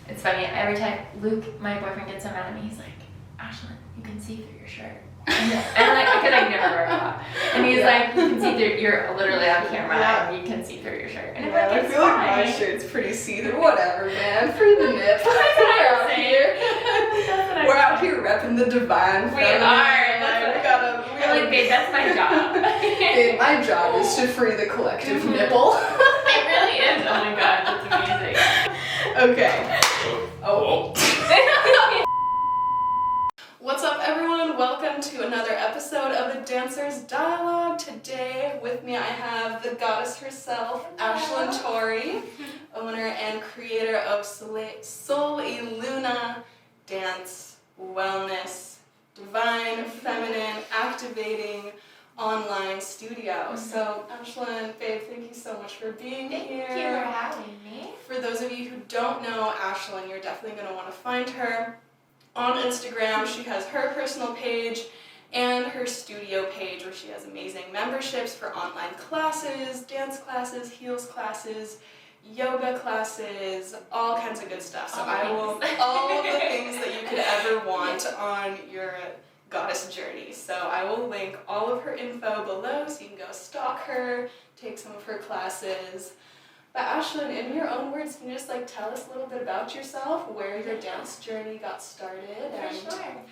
It's funny, every time Luke, my boyfriend, gets so mad at me, he's like, Ashlyn, you can see through your shirt. And like, because I never wear a bra. And he's like, you can see through, you're literally on camera and you can see through your shirt. And I'm like, I feel like my shirt's pretty see-through. Whatever, man. Free the nip. We're out here. We're out here repping the divine feminine. We are. Like, we gotta, like, babe, that's my job. Babe, my job is to free the collective nipple. It really is. Oh my god, that's amazing. Okay. Oh. What's up, everyone? Welcome to another episode of the Dancers Dialogue. Today with me I have the goddess herself, Ashlyn Tori, owner and creator of Soul y Luna Dance, Wellness, Divine, Feminine, Activating online studio. So, Ashlyn, babe, thank you so much for being here. Thank you for having me. For those of you who don't know Ashlyn, you're definitely going to want to find her on Instagram. She has her personal page and her studio page where she has amazing memberships for online classes, dance classes, heels classes, yoga classes, all kinds of good stuff. So all of the things that you could ever want on your goddess journey. So I will link all of her info below so you can go stalk her, take some of her classes. But Ashlyn, in your own words, can you just tell us a little bit about yourself, where your dance journey got started, and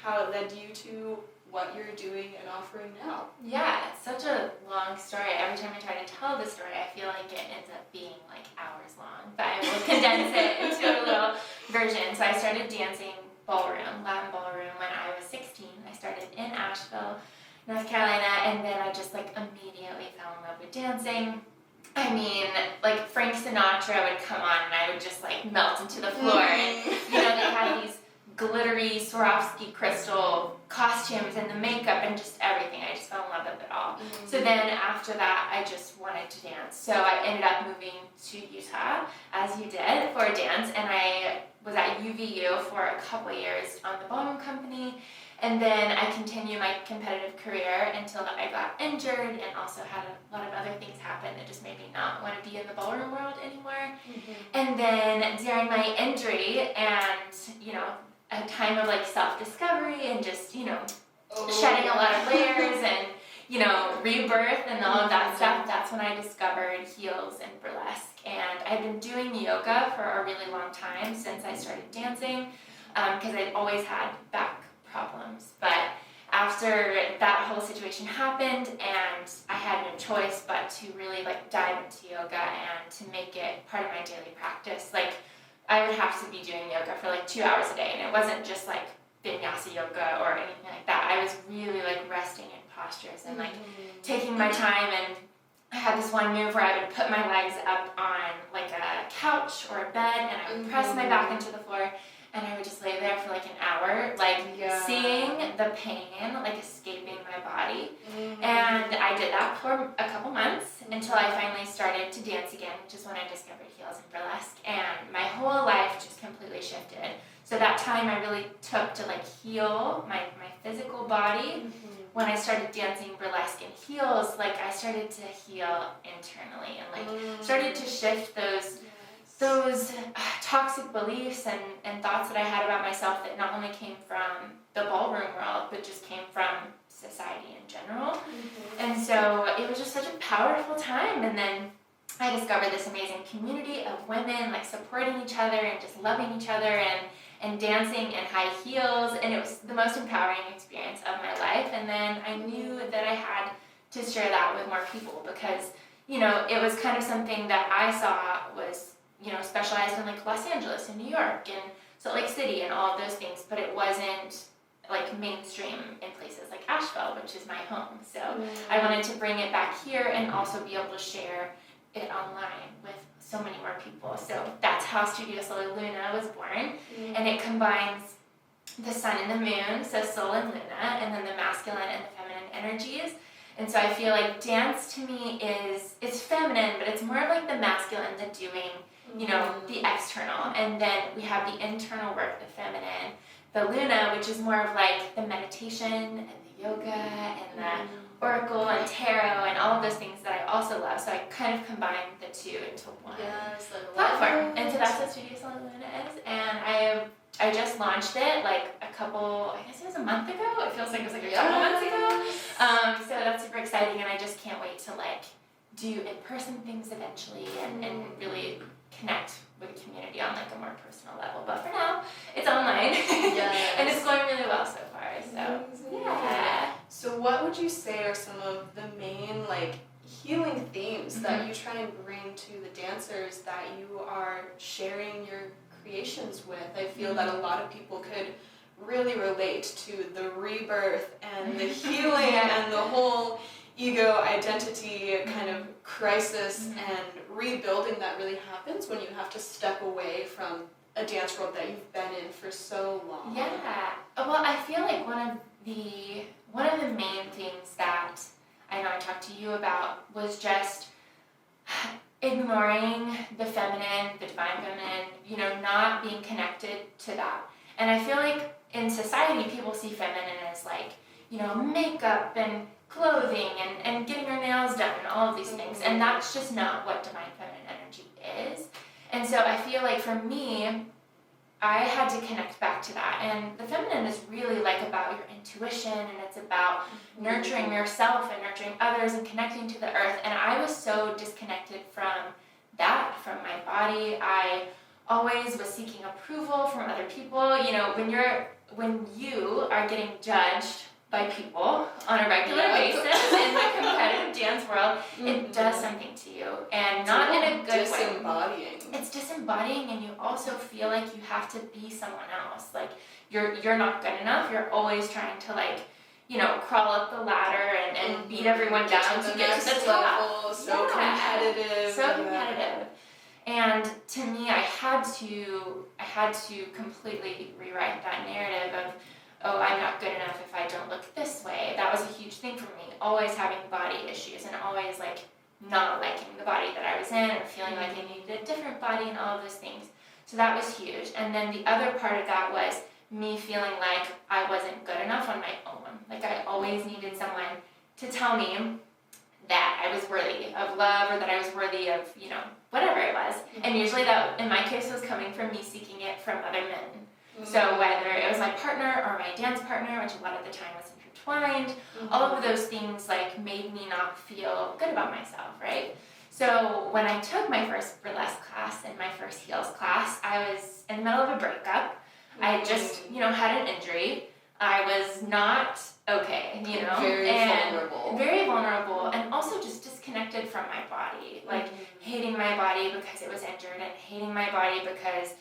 how it led you to what you're doing and offering now? Yeah, it's such a long story. Every time I try to tell the story, I feel like it ends up being hours long. But I will condense it into a little version. So I started dancing ballroom, Latin ballroom, when I was 16. I started in Asheville, North Carolina, and then I just immediately fell in love with dancing. I mean, Frank Sinatra would come on and I would just melt into the floor. And, they had these glittery Swarovski crystal costumes and the makeup and just everything. I just fell in love with it all. So then after that, I just wanted to dance. So I ended up moving to Utah, as you did, for a dance. And I was at UVU for a couple years on the ballroom company. And then I continued my competitive career until I got injured and also had a lot of other things happen that just made me not want to be in the ballroom world anymore. And then during my injury and, a time of self-discovery and just, shedding a lot of layers and, rebirth and all of that stuff, that's when I discovered heels and burlesque. And I've been doing yoga for a really long time since I started dancing because I'd always had back problems. But after that whole situation happened and I had no choice but to really dive into yoga and to make it part of my daily practice, I would have to be doing yoga for 2 hours a day, and it wasn't just vinyasa yoga or anything like that. I was really resting in postures and taking my time. And I had this one move where I would put my legs up on a couch or a bed and I would press my back into the floor. And I would just lay there for an hour, seeing the pain, escaping my body. And I did that for a couple months until I finally started to dance again, which is when I discovered heels and burlesque. And my whole life just completely shifted. So that time I really took to heal my physical body. When I started dancing burlesque and heels, I started to heal internally and started to shift those toxic beliefs and thoughts that I had about myself that not only came from the ballroom world, but just came from society in general. And so it was just such a powerful time. And then I discovered this amazing community of women, supporting each other and just loving each other and dancing in high heels. And it was the most empowering experience of my life. And then I knew that I had to share that with more people because, it was kind of something that I saw was specialized in Los Angeles and New York and Salt Lake City and all of those things, but it wasn't mainstream in places like Asheville, which is my home. So I wanted to bring it back here and also be able to share it online with so many more people. So that's how Studio Soul y Luna was born, and it combines the sun and the moon, so Soul and Luna, and then the masculine and the feminine energies. And so I feel dance to me it's feminine, but it's more of the masculine, the doing, the external. And then we have the internal work, the feminine, the Luna, which is more of the meditation and the yoga and the oracle and tarot and all of those things that I also love. So I kind of combine the two into one platform. And so that's what Studio Soul y Luna is. And I I just launched it like I guess it was a month ago. It feels like it was like a couple months ago. So that's super exciting, and I just can't wait to like do in-person things eventually and really connect with the community on like a more personal level. But for now, it's online. Yes. And it's going really well so far. So yeah. So what would you say are some of the main like healing themes that you try and bring to the dancers that you are sharing your creations with? I feel that a lot of people could really relate to the rebirth and the healing and the whole ego identity kind of crisis and rebuilding that really happens when you have to step away from a dance world that you've been in for so long. Yeah. Well, I feel like one of the main things that I know I talked to you about was just ignoring the feminine, the divine feminine, not being connected to that. And I feel like in society, people see feminine as like, makeup and clothing and getting your nails done and all of these things. And that's just not what divine feminine energy is. And so I feel like for me, I had to connect back to that. And the feminine is really like about your intuition, and it's about nurturing yourself and nurturing others and connecting to the earth. And I was so disconnected from that, from my body. I always was seeking approval from other people. When you are getting judged by people on a regular basis in the competitive dance world, it does something to you, and not in a good way. It's disembodying, and you also feel like you have to be someone else. Like you're not good enough. You're always trying to crawl up the ladder and beat everyone down to get to the top. So competitive. So competitive. And to me, I had to completely rewrite that narrative of, oh, I'm not good enough if I don't look this way. That was a huge thing for me, always having body issues and always not liking the body that I was in or feeling like I needed a different body and all of those things. So that was huge. And then the other part of that was me feeling like I wasn't good enough on my own. Like I always needed someone to tell me that I was worthy of love or that I was worthy of, whatever it was. And usually that, in my case, was coming from me seeking it from other men. So whether it was my partner or my dance partner, which a lot of the time was intertwined, all of those things made me not feel good about myself, right? So when I took my first burlesque class and my first heels class, I was in the middle of a breakup. I had just, had an injury. I was not okay, Very vulnerable, and also just disconnected from my body. Hating my body because it was injured, and hating my body because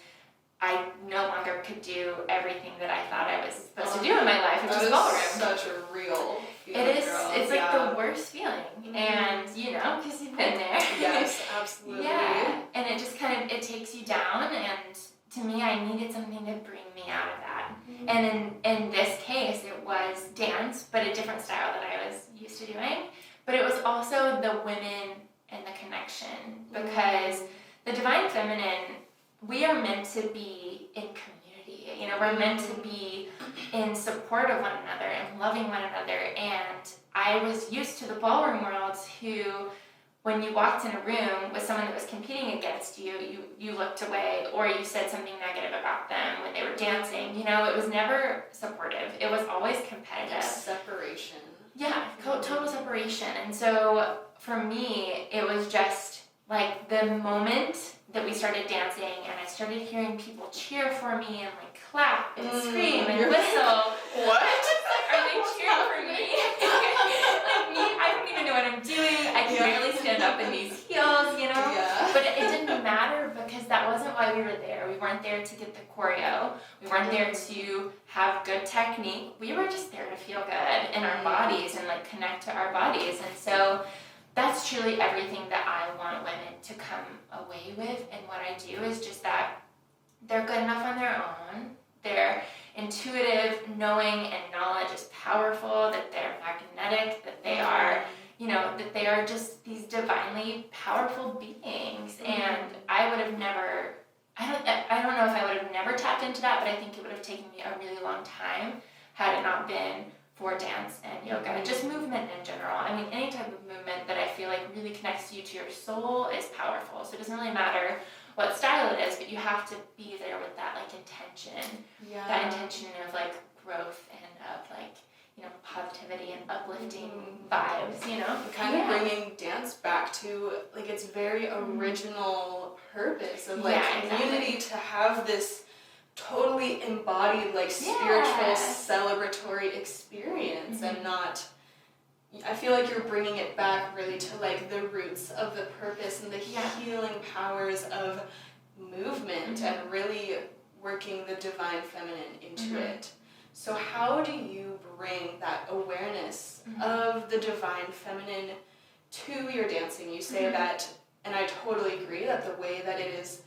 I no longer could do everything that I thought I was supposed to do in my life, which is ballroom. Such a real feeling, it is. girl. It's the worst feeling, and because you've been there. Yes, absolutely. Yeah, and it just it takes you down, and to me, I needed something to bring me out of that. And in this case, it was dance, but a different style that I was used to doing. But it was also the women and the connection, because the divine feminine, we are meant to be in community. We're meant to be in support of one another and loving one another. And I was used to the ballroom world who, when you walked in a room with someone that was competing against you, you looked away or you said something negative about them when they were dancing. It was never supportive. It was always competitive. Separation. Yeah, total separation. And so for me, it was just the moment that we started dancing and I started hearing people cheer for me and clap and scream and whistle. What? Are they cheering for me? I don't even know what I'm doing. I can barely stand up in these heels, Yeah. But it didn't matter because that wasn't why we were there. We weren't there to get the choreo. We weren't there to have good technique. We were just there to feel good in our bodies and connect to our bodies. And so that's truly everything that I want women to come away with. And what I do is just that they're good enough on their own. They're intuitive, knowing, and knowledge is powerful, that they're magnetic, that they are, that they are just these divinely powerful beings. And I would have never, I don't know if I would have never tapped into that, but I think it would have taken me a really long time had it not been for dance and yoga, just movement in general. Any type of movement that I feel really connects you to your soul is powerful. So it doesn't really matter what style it is, but you have to be there with that intention Yeah. that intention of like growth and of like, you know, positivity and uplifting vibes, you know? Kind of bringing dance back to like its very original purpose of like community, to have this totally embodied like spiritual celebratory experience and not, I feel like you're bringing it back really to like the roots of the purpose and the healing powers of movement and really working the divine feminine into it. So how do you bring that awareness of the divine feminine to your dancing? You say that, and I totally agree, that the way that it is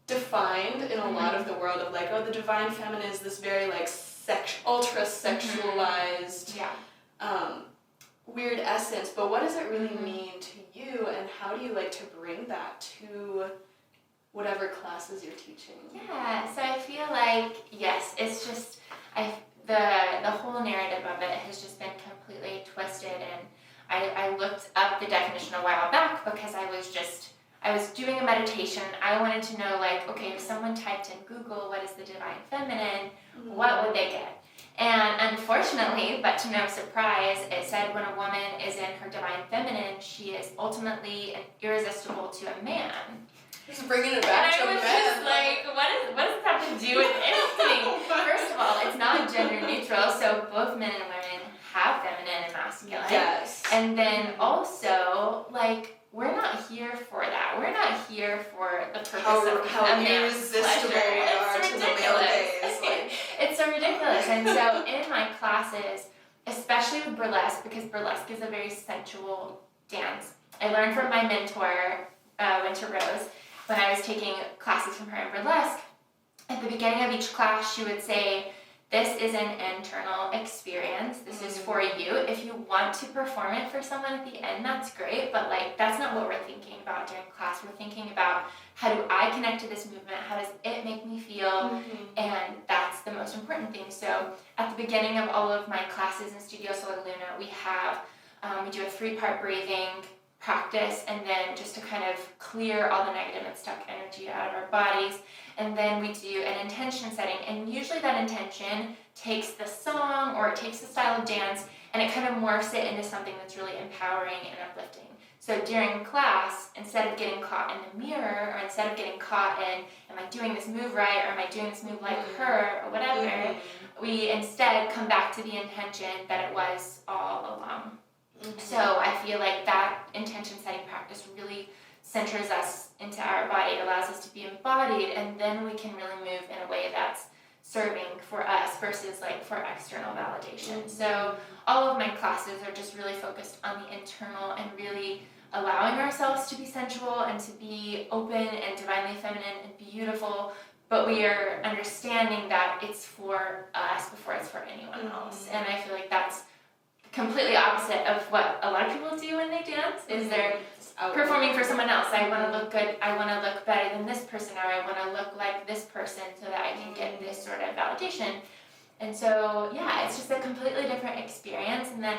defined in a lot of the world of like, oh, the divine feminine is this very like ultra sexualized weird essence, but what does it really mean to you, and how do you like to bring that to whatever classes you're teaching? Yeah, so I feel like, yes, it's just, the whole narrative of it has just been completely twisted, and I looked up the definition a while back because I was doing a meditation. I wanted to know, like, okay, if someone typed in Google, what is the divine feminine, what would they get? And unfortunately, but to no surprise, it said when a woman is in her divine feminine, she is ultimately irresistible to a man. Just bringing it back to men. And I was just like, what does that have to do with anything? First of all, it's not gender neutral, so both men and women have feminine and masculine. Yes. And then also, like, we're not here for that. We're not here for the purpose of how a man's irresistible pleasure. we are to the male gaze. Like. It's so ridiculous. And so in my classes, especially with burlesque, because burlesque is a very sensual dance, I learned from my mentor, Winter Rose, when I was taking classes from her in burlesque. At the beginning of each class, she would say, this is an internal experience. This is for you. If you want to perform it for someone at the end, that's great. But like, that's not what we're thinking about during class. We're thinking about, how do I connect to this movement? How does it make me feel? And that's the most important thing. So at the beginning of all of my classes in Studio Sola Luna, we have, we do a 3-part breathing practice, and then just to kind of clear all the negative and stuck energy out of our bodies. And then we do an intention setting, and usually that intention takes the song or it takes the style of dance and it kind of morphs it into something that's really empowering and uplifting. So during class, instead of getting caught in the mirror, or instead of getting caught in, am I doing this move right, or am I doing this move like her, or whatever, we instead come back to the intention that it was all along. So I feel like that intention setting practice really centers us into our body. It allows us to be embodied, and then we can really move in a way that's serving for us versus like for external validation. So all of my classes are just really focused on the internal and really allowing ourselves to be sensual and to be open and divinely feminine and beautiful, but we are understanding that it's for us before it's for anyone else. And I feel like that's completely opposite of what a lot of people do when they dance, is they're performing for someone else. I want to look good, I want to look better than this person, or I want to look like this person so that I can get this sort of validation. And so, yeah, it's just a completely different experience. And then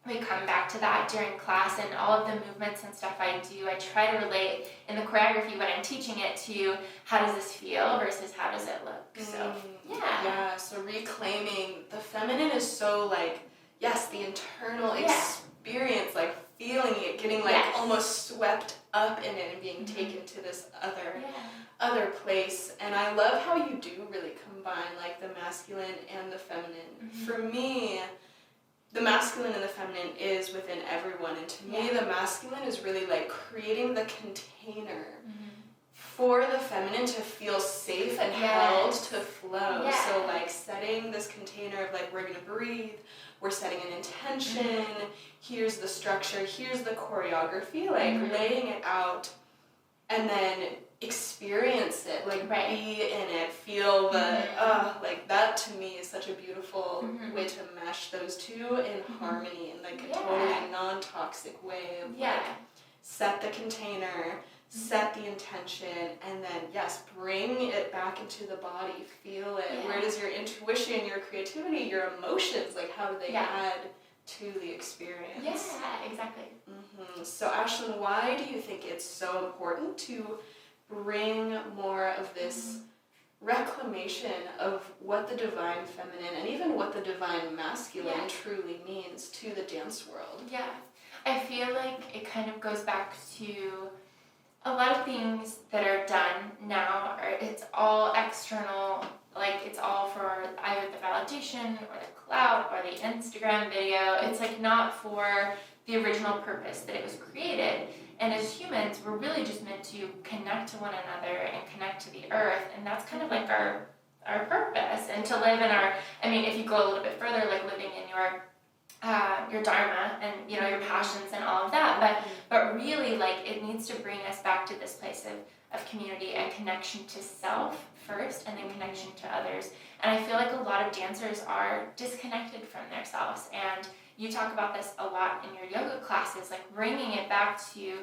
we come back to that during class, and all of the movements and stuff I do, I try to relate in the choreography when I'm teaching it to how does this feel versus how does it look. So, yeah, so reclaiming the feminine is so like, yes, the internal experience, like feeling it, getting like almost swept up in it and being taken to this other place. And I love how you do really combine like the masculine and the feminine. For me, the masculine and the feminine is within everyone, and to me the masculine is really like creating the container for the feminine to feel safe and held to flow. So like setting this container of like, we're gonna breathe, we're setting an intention, here's the structure, here's the choreography, like laying it out, and then experience it, like be in it, feel the, like that to me is such a beautiful way to mesh those two in harmony in like a totally non-toxic way of like, set the container, set the intention, and then bring it back into the body, feel it. Where does your intuition, your creativity, your emotions, like how do they add to the experience? Yeah, exactly. So Ashlyn, why do you think it's so important to bring more of this reclamation of what the divine feminine and even what the divine masculine truly means to the dance world. Yeah. I feel like it kind of goes back to a lot of things that are done now, it's all external, like it's all for either the validation or the clout or the Instagram video. It's like not for the original purpose that it was created. And as humans, we're really just meant to connect to one another and connect to the earth, and that's kind of like our purpose. And to live in our, I mean, if you go a little bit further, like living in your dharma and, you know, your passions and all of that, but really, like, it needs to bring us back to this place of community and connection to self first, and then connection to others. And I feel like a lot of dancers are disconnected from themselves, and you talk about this a lot in your yoga classes, like bringing it back to you,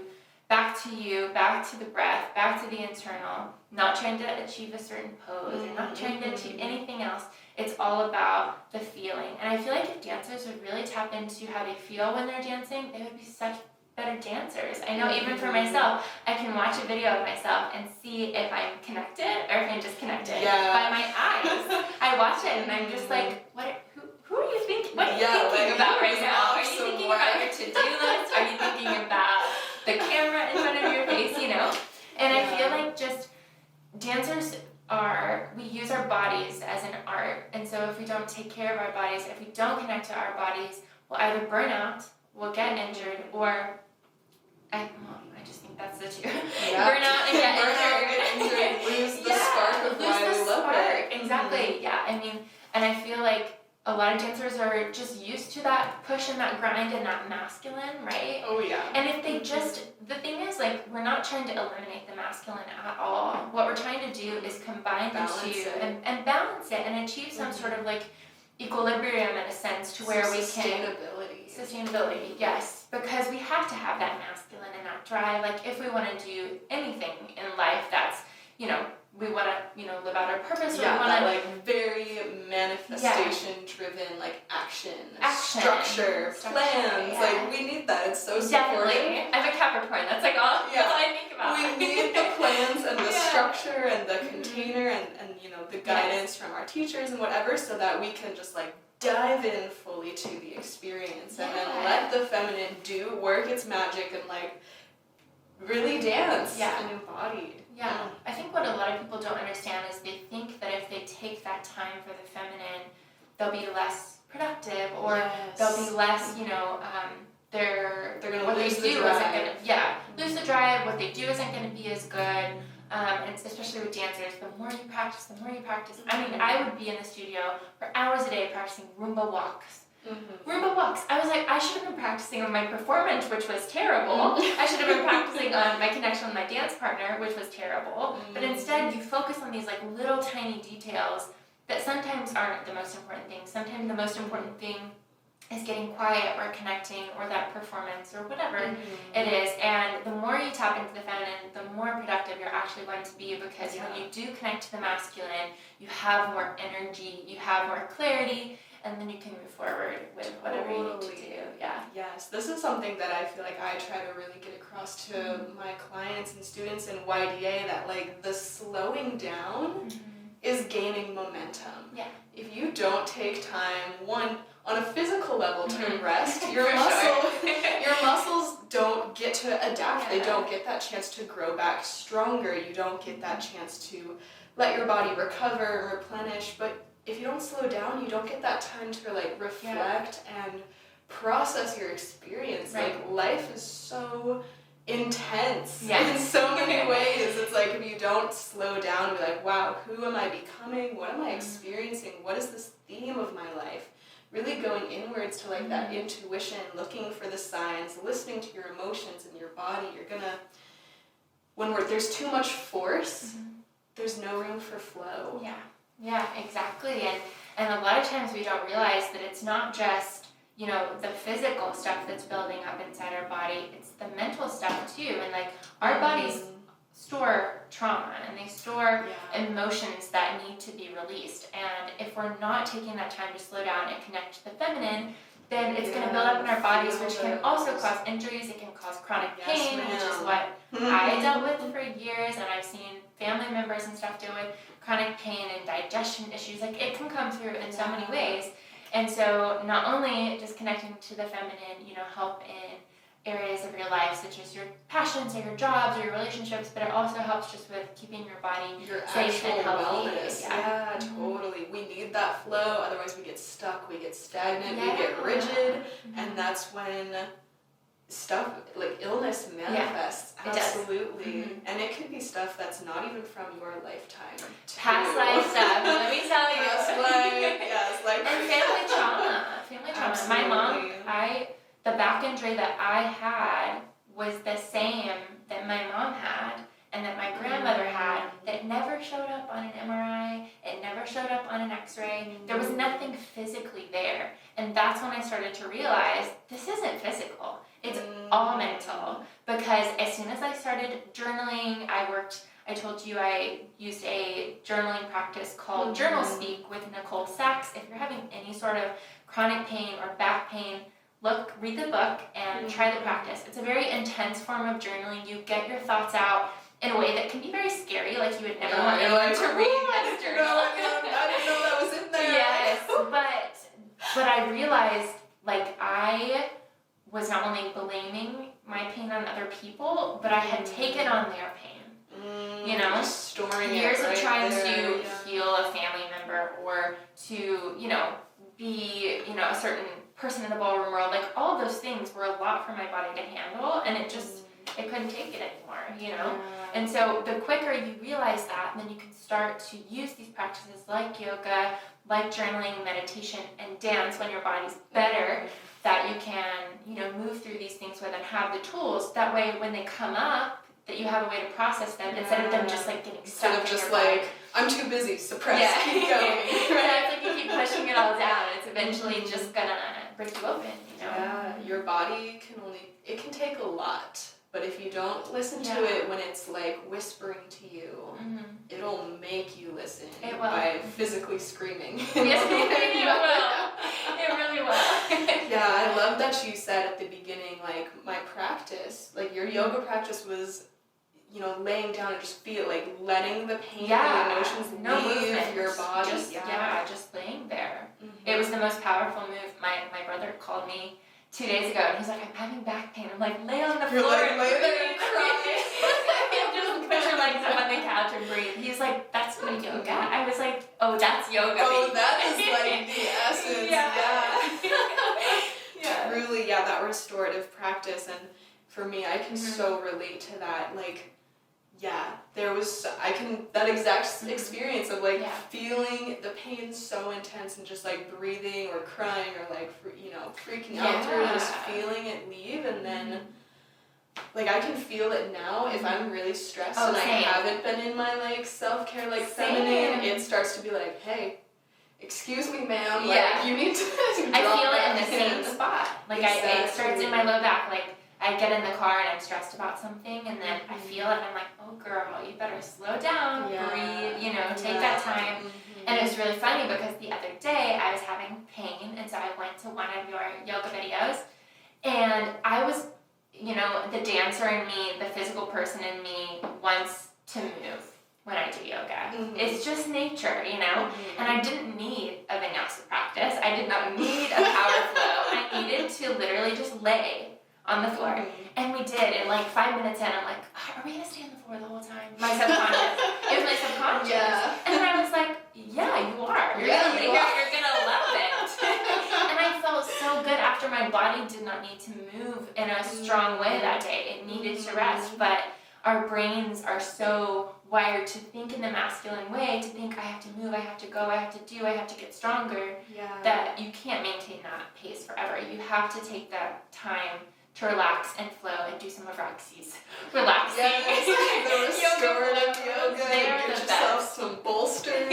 back to the breath, back to the internal, not trying to achieve a certain pose or not trying to achieve anything else. It's all about the feeling. And I feel like if dancers would really tap into how they feel when they're dancing, they would be such better dancers. I know even for myself, I can watch a video of myself and see if I'm connected or if I'm disconnected by my eyes. I watch it and I'm just like, who are you thinking? What are you thinking about right now? Are you thinking about your to-do list? Are you thinking about the camera in front of your face, you know? And I feel like just dancers we use our bodies as an art. And so if we don't take care of our bodies, if we don't connect to our bodies, we'll either burn out, we'll get injured, or I just think that's the two. Yeah. Burn out and get injured. Lose the spark of why we love it. Exactly. Yeah. I mean, and I feel like a lot of dancers are just used to that push and that grind and that masculine, right? Oh, yeah. And if they the thing is, like, we're not trying to eliminate the masculine at all. What we're trying to do is combine the two and balance it and achieve some sort of, like, equilibrium in a sense to where we can... Sustainability, yes. Because we have to have that masculine and that drive. Like, if we want to do anything in life that's, you know, we want to, you know, live out our purpose. Yeah, or we want to, like, very manifestation-driven, like, action, structure, plans. Yeah. Like, we need that. It's so supportive. Definitely. I'm a Capricorn. That's like all, that's all I think about. We need the plans and the structure and the container and, you know, the guidance from our teachers and whatever, so that we can just, like, dive in fully to the experience and then let the feminine work its magic and, like, really dance and embodied. Yeah, I think what a lot of people don't understand is they think that if they take that time for the feminine, they'll be less productive, or they'll be less, you know, they're gonna what lose they the do drive. isn't gonna lose the drive. What they do isn't gonna be as good. And especially with dancers, the more you practice. I mean, I would be in the studio for hours a day practicing Roomba walks. Roomba walks. I was like, I should have been practicing on my performance, which was terrible. I should have been practicing on my connection with my dance partner, which was terrible. But instead, you focus on these, like, little tiny details that sometimes aren't the most important thing. Sometimes the most important thing is getting quiet or connecting or that performance or whatever it is. And the more you tap into the feminine, the more productive you're actually going to be, because when you do connect to the masculine, you have more energy, you have more clarity, and then you can move forward with whatever you need to do. Yeah. Yes, this is something that I feel like I try to really get across to my clients and students in YDA, that, like, the slowing down is gaining momentum. Yeah. If you don't take time, one, on a physical level to rest, your your muscles don't get to adapt. They don't get that chance to grow back stronger. You don't get that chance to let your body recover and replenish. But if you don't slow down, you don't get that time to, like, reflect and process your experience. Like, life is so intense in so many ways. It's like, if you don't slow down and be like, wow, who am I becoming? What am I experiencing? What is this theme of my life? Really going inwards to, like, that intuition, looking for the signs, listening to your emotions and your body. You're gonna, there's too much force, there's no room for flow. Yeah, exactly. And a lot of times we don't realize that it's not just, you know, the physical stuff that's building up inside our body, it's the mental stuff too. And, like, our bodies store trauma and they store emotions that need to be released. And if we're not taking that time to slow down and connect to the feminine, then it's going to build up in our bodies, which can also cause injuries. It can cause chronic pain, which is what I dealt with for years, and I've seen family members and stuff deal with chronic pain and digestion issues. Like, it can come through in so many ways. And so not only does connecting to the feminine, you know, help in areas of your life, such as your passions or your jobs or your relationships, but it also helps just with keeping your body safe and healthy. Wellness. Yeah, totally. We need that flow, otherwise we get stuck, we get stagnant, we get rigid, and that's when stuff like illness manifests. Absolutely. And it could be stuff that's not even from your lifetime. Past life stuff, let me tell you. Past life, yes, like and family trauma. Absolutely. My mom, the back injury that I had was the same that my mom had and that my grandmother had, that never showed up on an MRI, it never showed up on an x-ray. There was nothing physically there. And that's when I started to realize this isn't physical. It's all mental. Because as soon as I started journaling, I told you I used a journaling practice called Journal Speak with Nicole Sachs. If you're having any sort of chronic pain or back pain, read the book and try the practice. It's a very intense form of journaling. You get your thoughts out in a way that can be very scary, like you would never want anyone to read this journal. I didn't know that was in there. Yes, but I realized, like, I was not only blaming my pain on other people, but I had taken on their pain. You know, just storing years it of trying there, to heal a family member or to, you know, be, you know, a certain person in the ballroom world, like all those things were a lot for my body to handle, and it couldn't take it anymore, you know? And so the quicker you realize that, then you can start to use these practices like yoga, like journaling, meditation, and dance when your body's better, that you can, you know, move through these things with and have the tools. That way, when they come up, that you have a way to process them instead of them just like getting stuck in your body. I'm too busy, suppress, keep going. Right? It's like you keep pushing it all down, it's eventually just gonna break you open, you know? Yeah, your body it can take a lot, but if you don't listen to it when it's like whispering to you, it'll make you listen by physically screaming. Yes, it will. It really will. Yeah, I love that you said at the beginning, like, my practice, like your yoga practice was, you know, laying down and just letting the pain and the emotions leave your body. Just laying there. It was the most powerful move. My brother called me 2 days ago and he's like, I'm having back pain. I'm like, lay on the floor. You're like, and lay there and cry. Just put your legs up on the couch and breathe. He's like, that's not yoga. I was like, oh, that's yoga. Oh, that is like the essence. Yeah. Truly, that restorative practice. And for me, I can so relate to that. Like, that exact experience of like feeling the pain so intense and just like breathing or crying or like, you know, freaking out through it, just feeling it leave. And then like I can feel it now if I'm really stressed and I haven't been in my like self-care, like feminine, it starts to be like, hey, excuse me, ma'am, like you need to I feel it in the same spot. Like it starts in my low back, like I get in the car and I'm stressed about something and then I feel it and I'm like, oh girl, you better slow down, breathe, you know, take that time. And it was really funny because the other day I was having pain and so I went to one of your yoga videos and I was, you know, the dancer in me, the physical person in me wants to move when I do yoga. It's just nature, you know? And I didn't need a vinyasa practice. I did not need a power flow. I needed to literally just lay on the floor. And we did. And like 5 minutes in, I'm like, are we gonna stay on the floor the whole time? My subconscious. It was my subconscious. And then I was like, yeah, you are. You're gonna lay here. You're gonna love it. And I felt so good after my body did not need to move in a strong way that day. It needed to rest. But our brains are so wired to think in the masculine way, to think I have to move, I have to go, I have to do, I have to get stronger, that you can't maintain that pace forever. You have to take that time to relax and flow and do some of Roxie's relaxing. The restorative yoga. Get yourself some bolsters.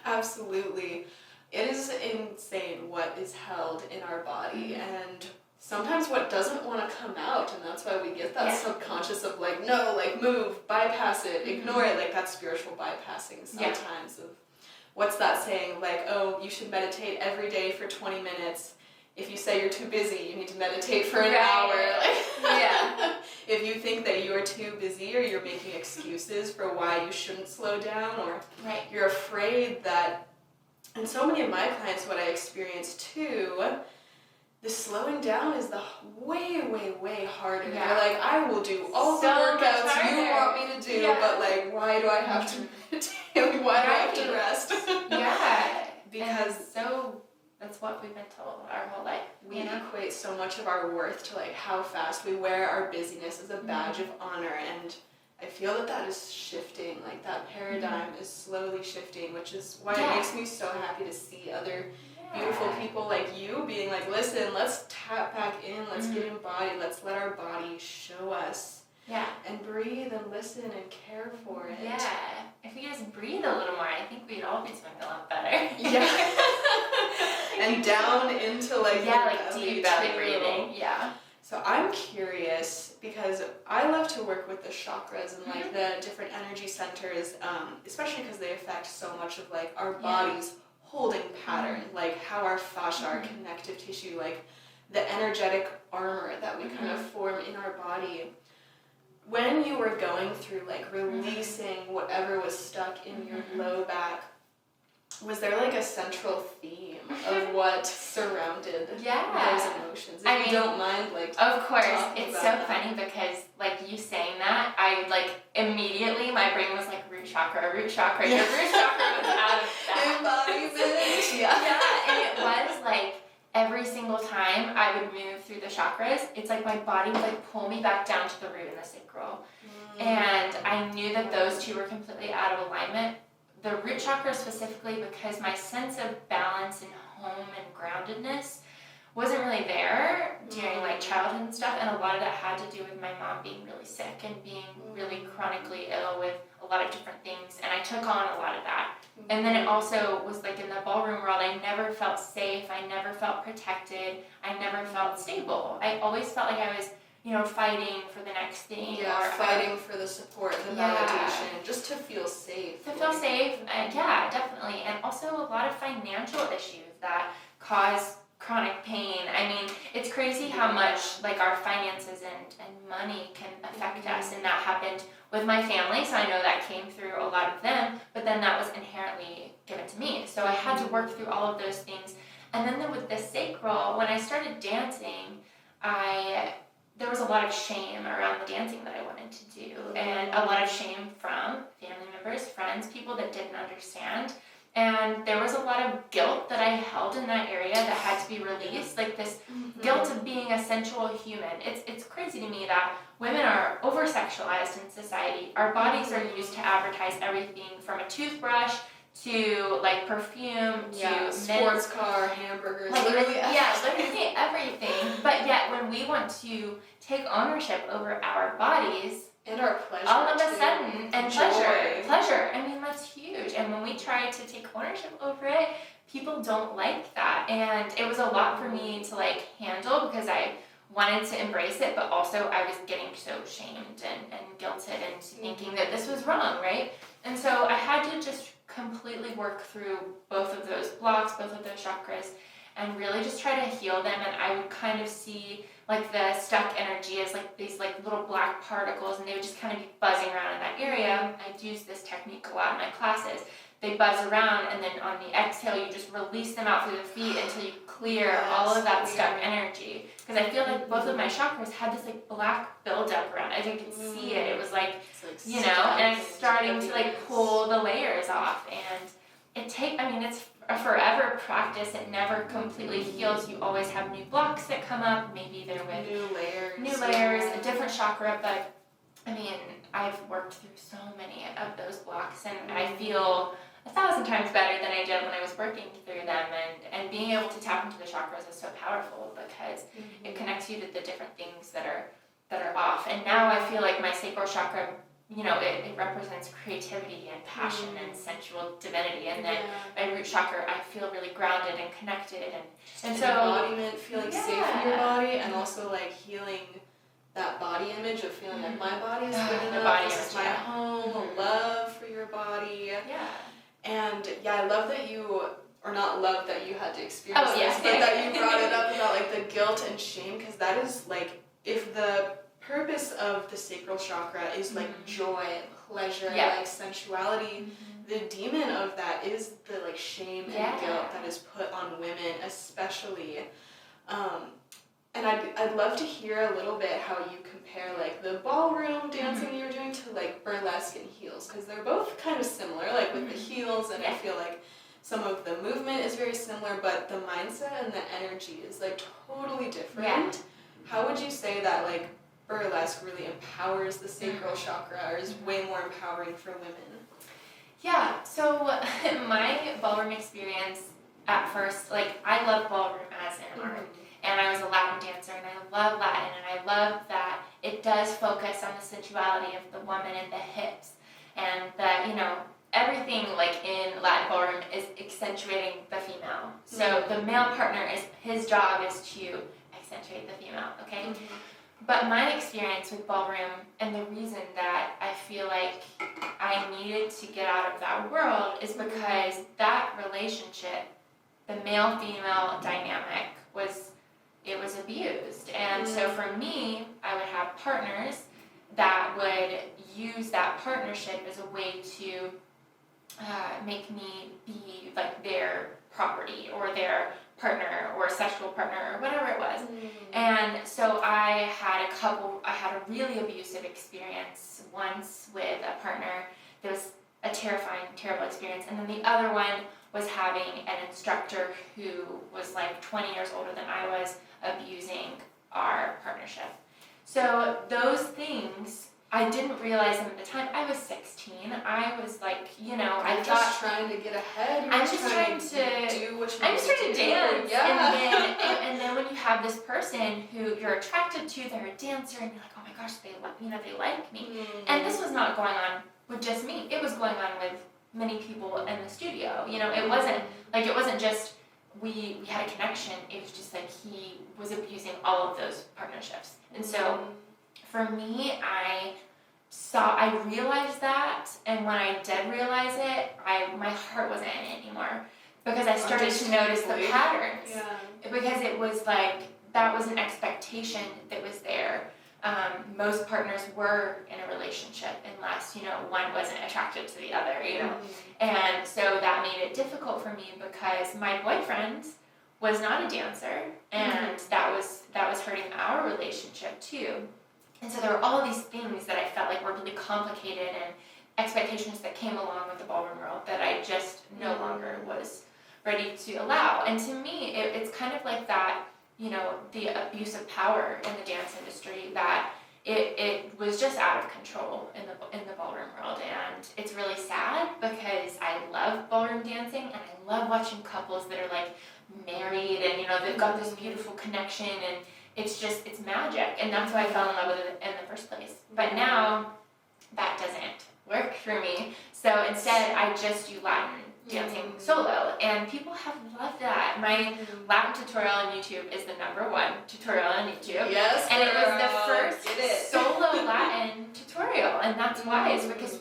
Absolutely. It is insane what is held in our body and sometimes what doesn't want to come out, and that's why we get that subconscious of like, no, like move, bypass it, ignore it, like that spiritual bypassing sometimes of, what's that saying, like, oh, you should meditate every day for 20 minutes, if you say you're too busy, you need to meditate for an Right. hour. Like, Yeah. if you think that you are too busy or you're making excuses for why you shouldn't slow down, or Right. you're afraid that, and so many of my clients, what I experience too, the slowing down is the way, way, way harder. Yeah. They're like, I will do all So the much workouts you harder. want me to do, Yeah. but like, why do I have to meditate? Why do I have to Right. rest? Yeah. Because and so that's what we've been told our whole life. we equate so much of our worth to like how fast we wear our busyness as a badge of honor, and I feel that that is shifting, like that paradigm is slowly shifting, which is why it makes me so happy to see other beautiful people like you being like, listen, let's tap back in, let's get embodied, let's let our body show us. Yeah. And breathe and listen and care for it. Yeah. If we just breathe a little more, I think we'd all be doing a lot better. Yeah. And down into like like belly deep belly too. breathing. Yeah. So I'm curious because I love to work with the chakras and like the different energy centers, especially because they affect so much of like our body's holding pattern, like how our fascia, our connective tissue, like the energetic armor that we kind of form in our body. When you were going through like releasing whatever was stuck in your low back, was there like a central theme of what surrounded those emotions? If you don't mind, like, of course, talking it's about so that. funny because like you saying that, I like immediately my brain was like root chakra. Your root chakra was out of that. Embodiment. Yeah. And it was like every single time I would move through the chakras, it's like my body would like pull me back down to the root and the sacral. And I knew that those two were completely out of alignment. The root chakra specifically, because my sense of balance and home and groundedness wasn't really there during like childhood and stuff, and a lot of that had to do with my mom being really sick and being really chronically ill with a lot of different things, and I took on a lot of that. And then it also was like in the ballroom world, I never felt safe, I never felt protected, I never felt stable. I always felt like I was, fighting for the next thing. Yeah, or fighting for the support, the validation, just to feel safe. To feel safe, yeah, definitely. And also a lot of financial issues that cause chronic pain. I mean, it's crazy how much like our finances and money can affect us, and that happened with my family, so I know that came through a lot of them, but then that was inherently given to me. So I had to work through all of those things. And then with the sacral, when I started dancing, there was a lot of shame around the dancing that I wanted to do, and a lot of shame from family members, friends, people that didn't understand. And there was a lot of guilt that I held in that area that had to be released, like this guilt of being a sensual human. It's crazy to me that women are over-sexualized in society. Our bodies are used to advertise everything from a toothbrush to like perfume to sports car, hamburgers, literally everything. But yet when we want to take ownership over our bodies and our pleasure, all of a sudden, and joy. pleasure, I mean, that's huge. And when we try to take ownership over it, people don't like that. And it was a lot for me to like handle because I wanted to embrace it, but also I was getting so shamed and guilted into thinking that this was wrong, right? And so I had to just completely work through both of those blocks, both of those chakras, and really just try to heal them. And I would kind of see like the stuck energy as like these like little black particles, and they would just kind of be buzzing around in that area. I'd use this technique a lot in my classes. They buzz around, and then on the exhale, you just release them out through the feet until you clear all of that stuck energy. Because I feel like both of my chakras had this like black buildup around it. I could see it. It was like, and it's starting to like pull the layers off. And it's a forever practice. It never completely heals. You always have new blocks that come up. Maybe they're with new layers, a different chakra. But I mean, I've worked through so many of those blocks, and I feel 1,000 times better than I did when I was working through them. And being able to tap into the chakras is so powerful because it connects you to the different things that are off. And now I feel like my sacral chakra, it represents creativity and passion and sensual divinity. And then my root chakra, I feel really grounded and connected. And so embodiment, feeling safe in your body, and also like healing that body image of feeling like my body is good enough, this is my home, love for your body. Yeah. And I love that you or not love that you had to experience Oh, yeah. this, but that you brought it up about like the guilt and shame, because that is like, if the purpose of the sacral chakra is like joy, pleasure, like sensuality, the demon of that is the like shame and guilt that is put on women, especially. And I'd love to hear a little bit how you compare like the ballroom dancing you were doing to like burlesque and heels, because they're both kind of similar, like with the heels, and I feel like some of the movement is very similar, but the mindset and the energy is like totally different. Yeah. How would you say that like burlesque really empowers the sacral chakra, or is way more empowering for women? Yeah, so my ballroom experience at first, like I love ballroom as an art, and I was a Latin dancer, and I love Latin, and I love that it does focus on the sensuality of the woman and the hips, and that, you know, everything like in Latin ballroom is accentuating the female. So the male partner, his job is to accentuate the female, okay? But my experience with ballroom, and the reason that I feel like I needed to get out of that world, is because that relationship, the male-female dynamic, was abused. And so for me, I would have partners that would use that partnership as a way to make me be like their property, or their partner, or sexual partner, or whatever it was. And so I had a really abusive experience once with a partner. There was a terrifying, terrible experience. And then the other one was having an instructor who was like 20 years older than I was, abusing our partnership. So those things, I didn't realize them at the time. I was 16. I was like, you know, I thought, just trying to get ahead. I'm just trying to do what you I'm just trying to dance. Yeah. And then when you have this person who you're attracted to, they're a dancer, and you're like, oh my gosh, they like me. And this was not going on with just me. It was going on with many people in the studio. You know, it wasn't just we had a connection. It was just like he was abusing all of those partnerships. And so for me, I realized that, and when I did realize it, my heart wasn't in it anymore, because I started to notice the patterns. Yeah. Because it was like, that was an expectation that was there. Most partners were in a relationship unless, you know, one wasn't attracted to the other, you know. And so that made it difficult for me, because my boyfriend was not a dancer, and that was hurting our relationship too. And so there were all these things that I felt like were really complicated, and expectations that came along with the ballroom world that I just no longer was ready to allow. And to me, it's kind of like that, you know, the abuse of power in the dance industry, that it was just out of control in the ballroom world. And it's really sad, because I love ballroom dancing, and I love watching couples that are like married, and, you know, they've got this beautiful connection, and it's magic, and that's why I fell in love with it in the first place. But now, that doesn't work for me. So instead, I just do Latin dancing solo, and people have loved that. My Latin tutorial on YouTube is the #1 tutorial on YouTube. Yes, and it was the first solo Latin tutorial, and that's why. It's because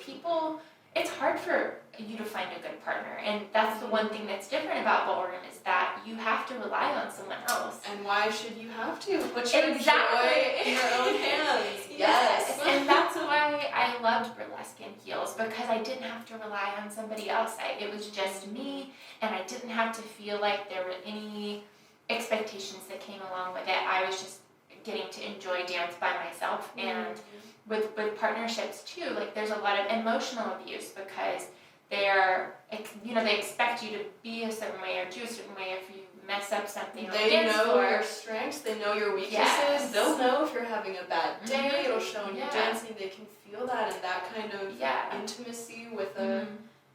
it's hard for you to find a good partner, and that's the one thing that's different about ballroom, is that you have to rely on someone else. And why should you have to? Put your joy in your own hands. Yes. And that's why I loved burlesque and heels, because I didn't have to rely on somebody else. It was just me, and I didn't have to feel like there were any expectations that came along with it. I was just getting to enjoy dance by myself. And with partnerships too, like there's a lot of emotional abuse, because they expect you to be a certain way or do a certain way. If you mess up something on the dance floor, know your strengths, they know your weaknesses. Yes. They'll know if you're having a bad day. It'll show in your dancing. They can feel that, and that kind of intimacy with a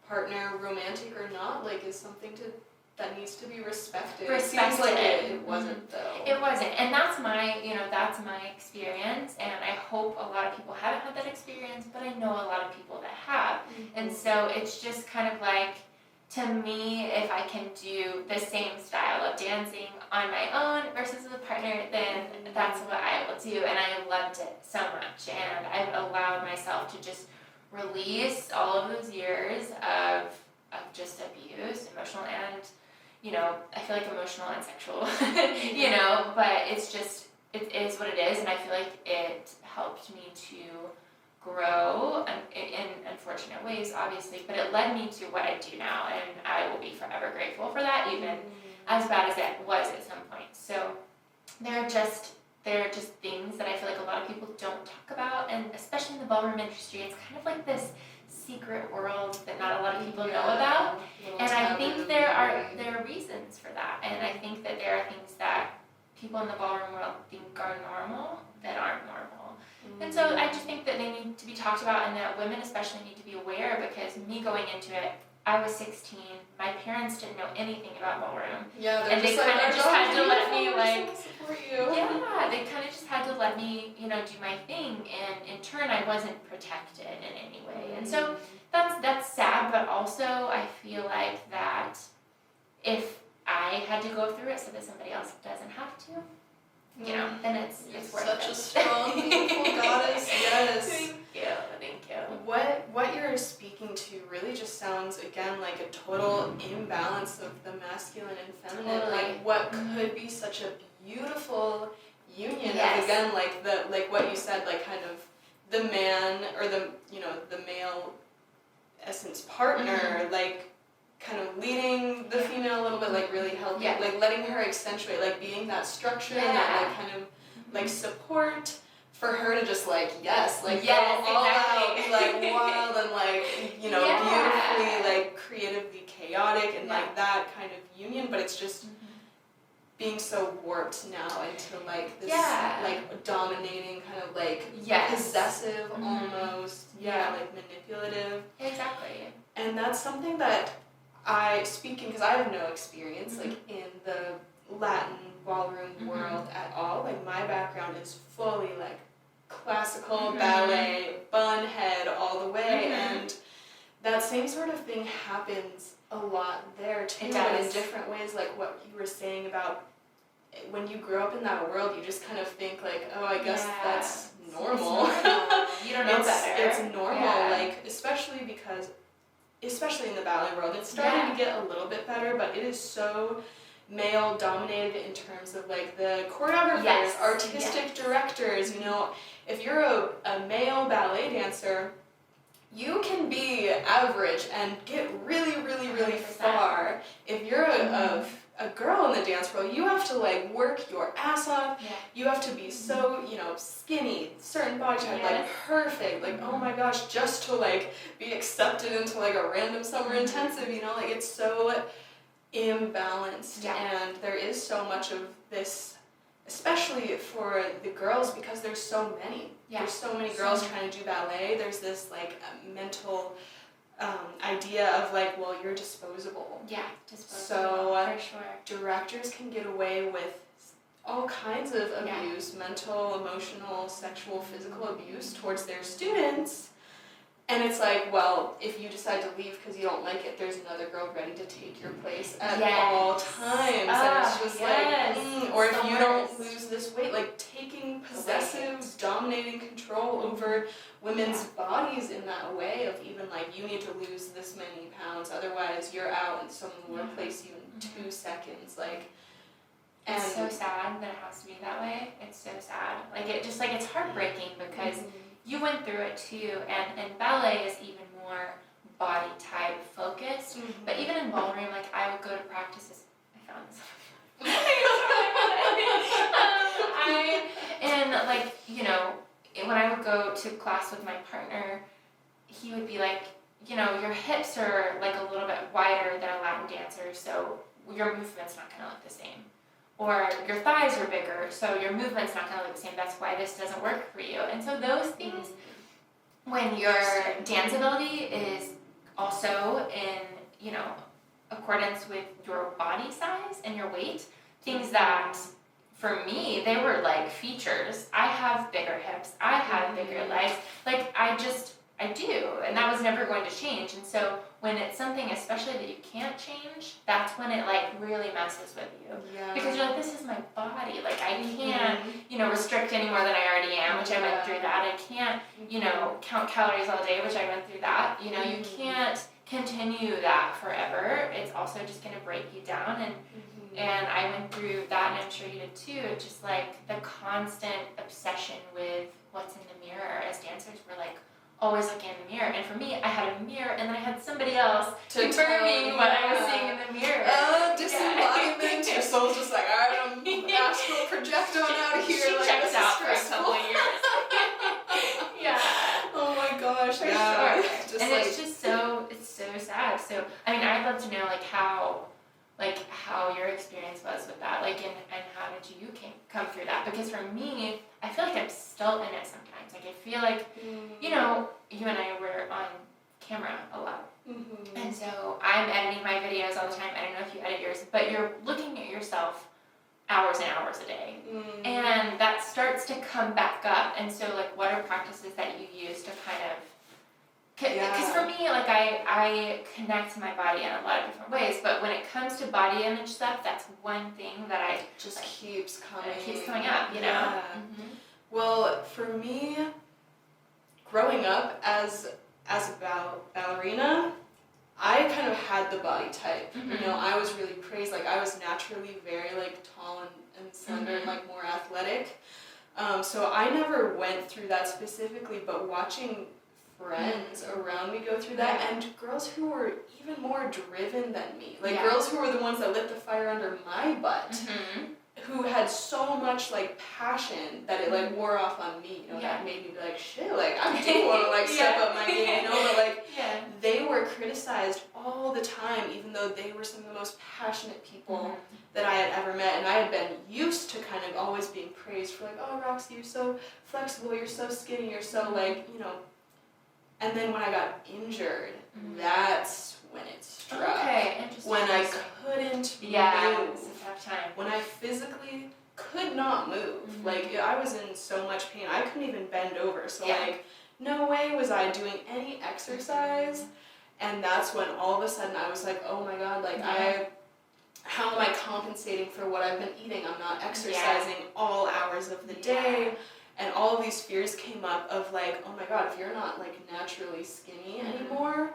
partner, romantic or not, like is something that needs to be respected. It seems like it wasn't though. It wasn't, and that's my experience, and I hope a lot of people haven't had that experience, but I know a lot of people that have. And so it's just kind of like, to me, if I can do the same style of dancing on my own versus with a partner, then that's what I will do, and I loved it so much, and I've allowed myself to just release all of those years of just abuse, emotional and you know, I feel like emotional and sexual, you know, but it's just, it is what it is, and I feel like it helped me to grow in unfortunate ways, obviously, but it led me to what I do now, and I will be forever grateful for that, even as bad as it was at some point. So there are just things that I feel like a lot of people don't talk about, and especially in the ballroom industry, it's kind of like this secret world that not a lot of people know about. And I think there are reasons for that, and I think that there are things that people in the ballroom world think are normal that aren't normal. And so I just think that they need to be talked about, and that women especially need to be aware, because me going into it, I was 16. My parents didn't know anything about ballroom. Yeah, and they kind of just had to let me support you. Yeah, they kind of just had to let me, you know, do my thing, and in turn, I wasn't protected in any way. And so that's sad, but also I feel like that if I had to go through it so that somebody else doesn't have to, you know, then it's worth such it. a strong, beautiful goddess. Yes. Thank you. What you're speaking to really just sounds, again, like a total imbalance of the masculine and feminine. Totally. Like what could be such a beautiful union Yes. of, again, like what you said, like kind of the man, or the, you know, the male essence partner, like kind of leading the female a little bit, like really helping, like letting her accentuate, like being that structure and that like kind of like support for her to just like go all out, be like wild and like, you know, beautifully like creatively chaotic, and like that kind of union. But it's just being so warped now into like this like dominating kind of like possessive almost, like manipulative. Exactly. And that's something that speaking, because I have no experience like in the Latin ballroom world at all. Like my background is fully like classical ballet, bun head all the way, and that same sort of thing happens a lot there too, but in different ways. Like what you were saying about when you grow up in that world, you just kind of think like, oh, I guess that's normal. You don't know better. It's normal, like especially in the ballet world, it's starting to get a little bit better, but it is so male dominated in terms of like the choreographers, artistic directors. You know, if you're a male ballet dancer, you can be average and get really, really, really 100%. Far. If you're a girl in the dance world, you have to like work your ass off. You have to be so, you know, skinny, certain body type, like perfect, like oh my gosh, just to like be accepted into like a random summer intensive, you know, like it's so imbalanced. And there is so much of this, especially for the girls, because there's so many. There's so many girls trying to do ballet. There's this like mental idea of like, well, you're disposable. So for sure. Directors can get away with all kinds of abuse, mental, emotional, sexual, physical abuse towards their students. And it's like, well, if you decide to leave because you don't like it, there's another girl ready to take your place at all times. And it's just like, or if you don't lose this weight, like taking possessive, dominating control over women's bodies in that way of even like, you need to lose this many pounds, otherwise you're out and someone will replace you in 2 seconds. Like, and it's so sad that it has to be that way. It's so sad. Like it just like, it's heartbreaking because you went through it too, and ballet is even more body type focused. But even in ballroom, like I would go to practices. I found this. And like, you know, when I would go to class with my partner, he would be like, you know, your hips are like a little bit wider than a Latin dancer, so your movement's not gonna look the same. Or your thighs are bigger, so your movement's not gonna look the same. That's why this doesn't work for you. And so those things, when your dance ability is also in, you know, accordance with your body size and your weight, things that, for me, they were like features. I have bigger hips. I have bigger legs. Like, I do. And that was never going to change. And so when it's something especially that you can't change, that's when it like really messes with you. Because you're like, this is my body. Like I can't, you know, restrict any more than I already am, which I went through that. I can't, you know, count calories all day, which I went through that. You know, you can't continue that forever, it's also just going to break you down. And I went through that, and I'm sure you did too, just like the constant obsession with what's in the mirror. As dancers, we're like always looking in the mirror. And for me, I had a mirror, and then I had somebody else confirming what I was seeing in the mirror. Disembodiment. Your soul's just like, all right, I'm astral project on out of here. She like, checks out for a couple of years. Yeah. Oh my gosh. For yeah. sure. Just and like, it's just so sad. So I mean, I'd love to know how your experience was with that, like, and how did you come through that? Because for me, I feel like I'm still in it sometimes. Like, I feel like, you know, you and I were on camera a lot. And so I'm editing my videos all the time. I don't know if you edit yours, but you're looking at yourself hours and hours a day. And that starts to come back up. And so, like, what are practices that you use to kind of, because for me, like, I connect to my body in a lot of different ways, but when it comes to body image stuff, that's one thing that I just like, keeps coming. It keeps coming up, you know? Yeah. Well, for me, growing up as a ballerina, I kind of had the body type. You know, I was really praised. Like, I was naturally very, like, tall and slender and, like, more athletic. So I never went through that specifically, but watching friends around me go through that, and girls who were even more driven than me, like girls who were the ones that lit the fire under my butt, who had so much, like, passion that it, like, wore off on me, you know, that made me be like, shit, like, I do want to, like, step up my game, you know, but, like, they were criticized all the time, even though they were some of the most passionate people that I had ever met, and I had been used to kind of always being praised for, like, oh, Roxie, you're so flexible, you're so skinny, you're so, like, you know. And then when I got injured, that's when it struck. Okay, interesting. When I couldn't move. It's a tough time. When I physically could not move. Like, I was in so much pain. I couldn't even bend over. So, like, no way was I doing any exercise. And that's when all of a sudden I was like, oh my God, like, how am I compensating for what I've been eating? I'm not exercising all hours of the day. And all of these fears came up of, like, oh my God, if you're not, like, naturally skinny anymore,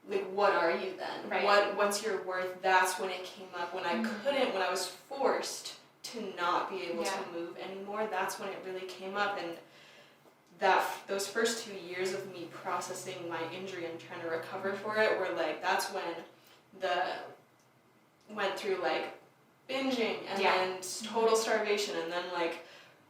like, what are you then? Right. What's your worth? That's when it came up. When I couldn't, when I was forced to not be able to move anymore, that's when it really came up. And those first 2 years of me processing my injury and trying to recover for it were, like, that's when went through, like, binging and then total starvation and then, like,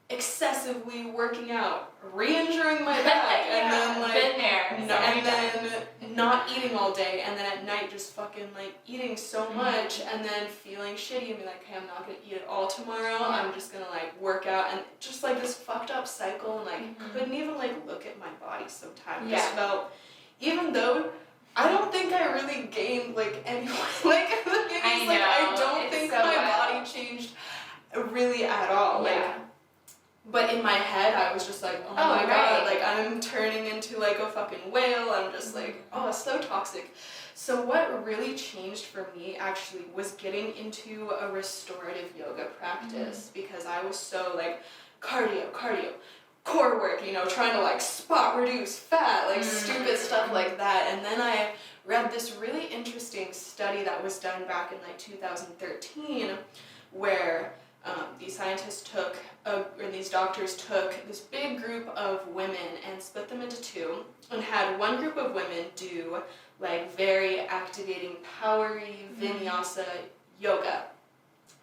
excessively working out, re-injuring my back, and then, like, been there. and then not eating all day, and then at night just fucking, like, eating so much, and then feeling shitty and be like, hey, I'm not gonna eat it all tomorrow, I'm just gonna, like, work out, and just, like, this fucked up cycle, and, like, couldn't even, like, look at my body so tired. Just felt, even though I don't think I really gained, like, any, like, I don't think my body changed really at all. Like, but in my head, I was just like, oh my God, like, I'm turning into, like, a fucking whale. I'm just like, oh, it's so toxic. So what really changed for me, actually, was getting into a restorative yoga practice because I was so, like, cardio, core work, you know, trying to, like, spot reduce fat, like, stupid stuff like that. And then I read this really interesting study that was done back in, like, 2013 where these scientists these doctors took this big group of women and split them into two and had one group of women do, like, very activating, powery vinyasa yoga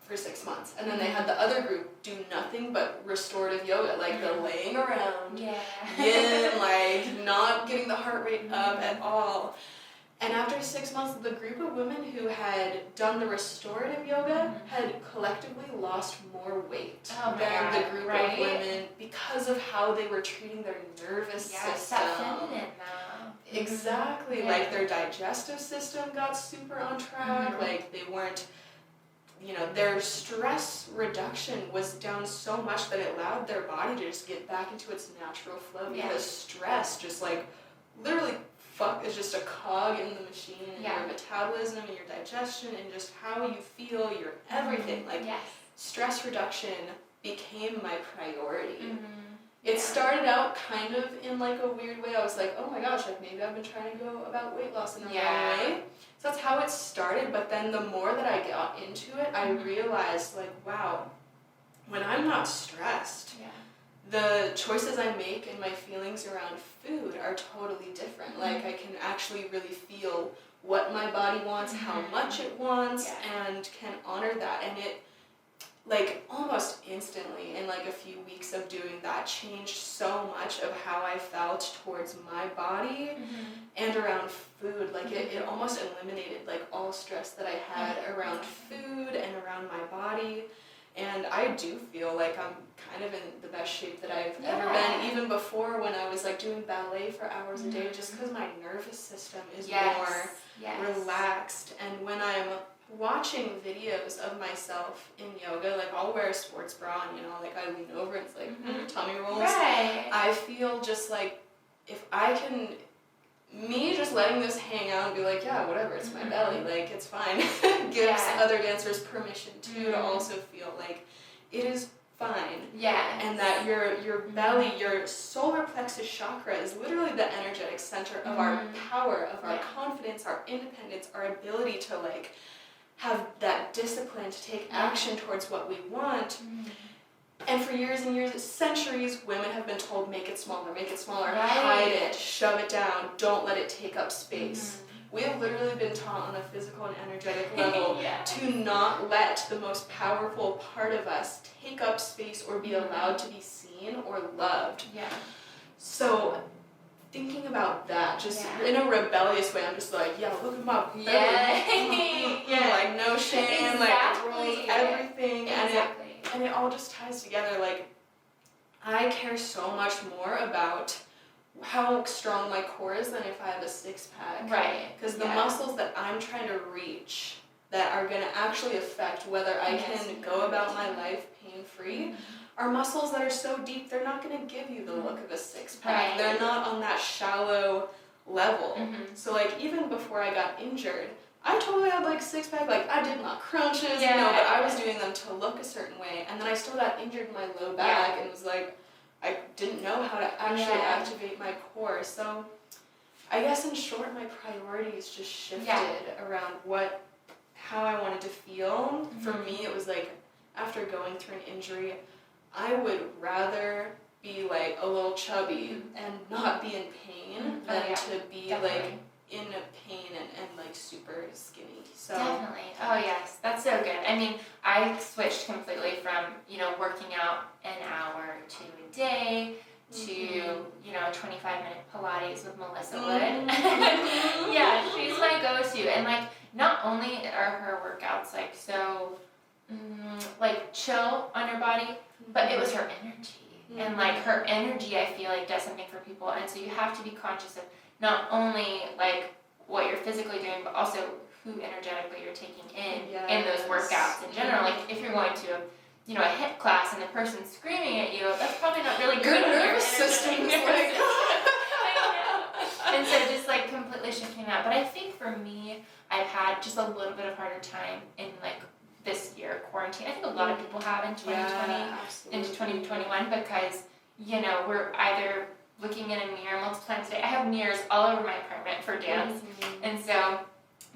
for 6 months. And then they had the other group do nothing but restorative yoga, like the laying around, like, not getting the heart rate up at all. And after 6 months, the group of women who had done the restorative yoga had collectively lost more weight than the group of women because of how they were treating their nervous system. Exactly. Like, their digestive system got super on track. Like, they weren't, you know, their stress reduction was down so much that it allowed their body to just get back into its natural flow because stress just, like, literally is just a cog in the machine, and your metabolism and your digestion and just how you feel, your everything. Like, stress reduction became my priority. It started out kind of in like a weird way. I was like, oh my gosh, like maybe I've been trying to go about weight loss in the wrong way. So that's how it started. But then the more that I got into it, I realized like, wow, when I'm not stressed, the choices I make and my feelings around food are totally different. Like I can actually really feel what my body wants, how much it wants, and can honor that. And it, like, almost instantly in like a few weeks of doing that, changed so much of how I felt towards my body and around food. Like it almost eliminated like all stress that I had around food and around my body. And I do feel like I'm kind of in the best shape that I've ever been, even before when I was like doing ballet for hours a day, just because my nervous system is more relaxed. And when I'm watching videos of myself in yoga, like I'll wear a sports bra and, you know, like I lean over and it's like tummy rolls. I feel just like if I can, me just letting this hang out and be like, yeah, whatever, it's my belly, like it's fine, gives other dancers permission too to also feel like it is fine. And that your belly, your solar plexus chakra is literally the energetic center of our power, of our confidence, our independence, our ability to like have that discipline to take action towards what we want. And for years and years, centuries, women have been told, make it smaller, hide it, shove it down, don't let it take up space. We have literally been taught on a physical and energetic level to not let the most powerful part of us take up space or be allowed to be seen or loved. So thinking about that, just in a rebellious way, I'm just like, yeah, look at my belly. Like no shame, like rolls, everything. And it all just ties together. Like, I care so much more about how strong my core is than if I have a six-pack. Because the muscles that I'm trying to reach that are going to actually affect whether I can go about my life pain-free are muscles that are so deep, they're not going to give you the look of a six-pack. They're not on that shallow level. So, like, even before I got injured, I totally had like six-pack, like I did my crunches, you know, but I was doing them to look a certain way. And then I still got injured in my low back and was like, I didn't know how to actually activate my core. So I guess in short, my priorities just shifted around how I wanted to feel. For me, it was like, after going through an injury, I would rather be like a little chubby and not be in pain than to be like in pain and like super skinny. So definitely. Oh yes, that's so good. I mean, I switched completely from, you know, working out an hour to a day to, you know, 25-minute Pilates with Melissa Wood. She's my go-to. And like, not only are her workouts like so like chill on your body, but it was her energy. And like her energy, I feel like does something for people. And so you have to be conscious of not only like what you're physically doing, but also who energetically you're taking in those workouts in general. Like if you're going to, you know, a HIIT class and the person's screaming at you, that's probably not really good. Your nervous system is like. And so just like completely shifting that. But I think for me, I've had just a little bit of harder time in like this year quarantine. I think a lot of people have in 2020 into 2021 because, you know, we're either looking in a mirror multiple times a day. I have mirrors all over my apartment for dance. And so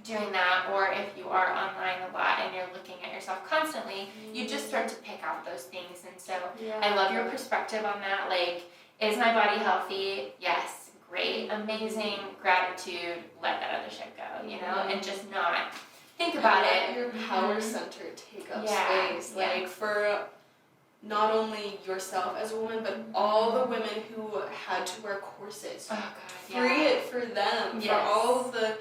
doing that, or if you are online a lot and you're looking at yourself constantly, you just start to pick out those things. And so I love your perspective on that. Like, is my body healthy? Yes. Great. Amazing. Gratitude. Let that other shit go, you know, and just not think about it. Your power center take up space. Like for not only yourself as a woman, but all the women who had to wear corsets. Free it for them. For all of the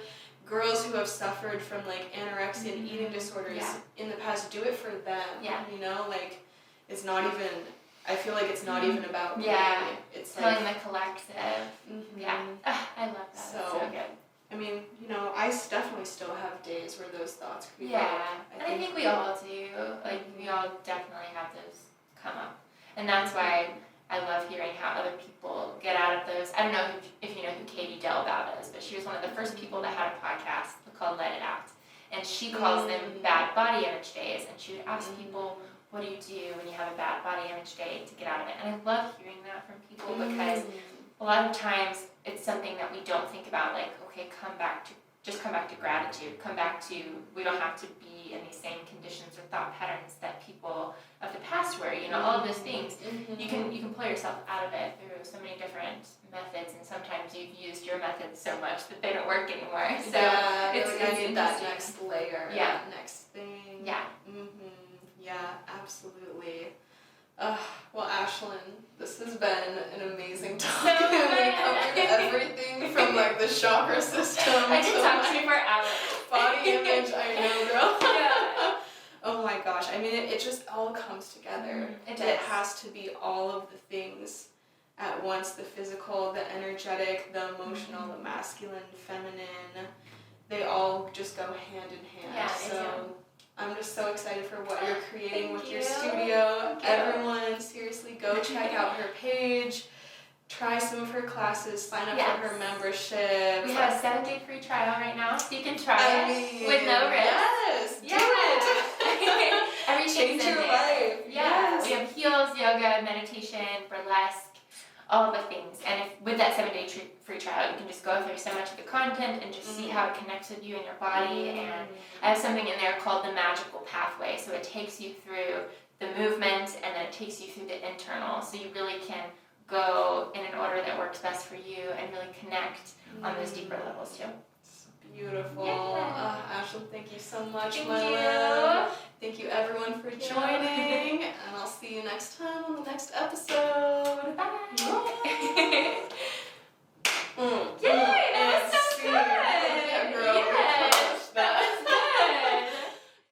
girls who have suffered from like anorexia and eating disorders in the past, do it for them. You know, like it's not even, I feel like it's not even about me. It's feeling like the collective. I love that. So good. I mean, you know, I definitely still have days where those thoughts creep up. I think we all do. Like, we all definitely have those come up. And that's why I love hearing how other people get out of those. I don't know if you know who Katie Delbaugh is, but she was one of the first people that had a podcast called Let It Out. And she calls them bad body image days. And she would ask people, what do you do when you have a bad body image day to get out of it? And I love hearing that from people because a lot of times it's something that we don't think about, like, okay, come back to gratitude, come back to, we don't have to be in these same conditions or thought patterns that people of the past were, you know, all of those things. You can pull yourself out of it through so many different methods, and sometimes you've used your methods so much that they don't work anymore. So it's I need that next layer, yeah. that next thing. Yeah. Yeah, absolutely. Well, Ashlyn, this has been an amazing talk. We covered everything from like the chakra system I could to talk to you for hours. body image. I know, girl. Yeah. Oh my gosh, I mean, it just all comes together. It It has to be all of the things at once, the physical, the energetic, the emotional, the masculine, feminine. They all just go hand in hand. Yeah, so I'm just so excited for what you're creating with your Thank you. studio. Everyone, seriously, go check out her page. Try some of her classes, sign up for her membership. We have a 7-day free trial right now, so you can try it with no risk. Yes, do it. Everything's Change in your there. life. Yeah, we have heels, yoga, meditation, burlesque, all the things. And with that 7-day free trial, you can just go through so much of the content and just see how it connects with you and your body. And I have something in there called the magical pathway. So it takes you through the movement, and then it takes you through the internal. So you really can go in an order that works best for you and really connect on those deeper levels too. It's beautiful. Yeah. Ashlyn, thank you so much, Thank my you. love. Thank you everyone for joining, and I'll see you next time on the next episode. Bye.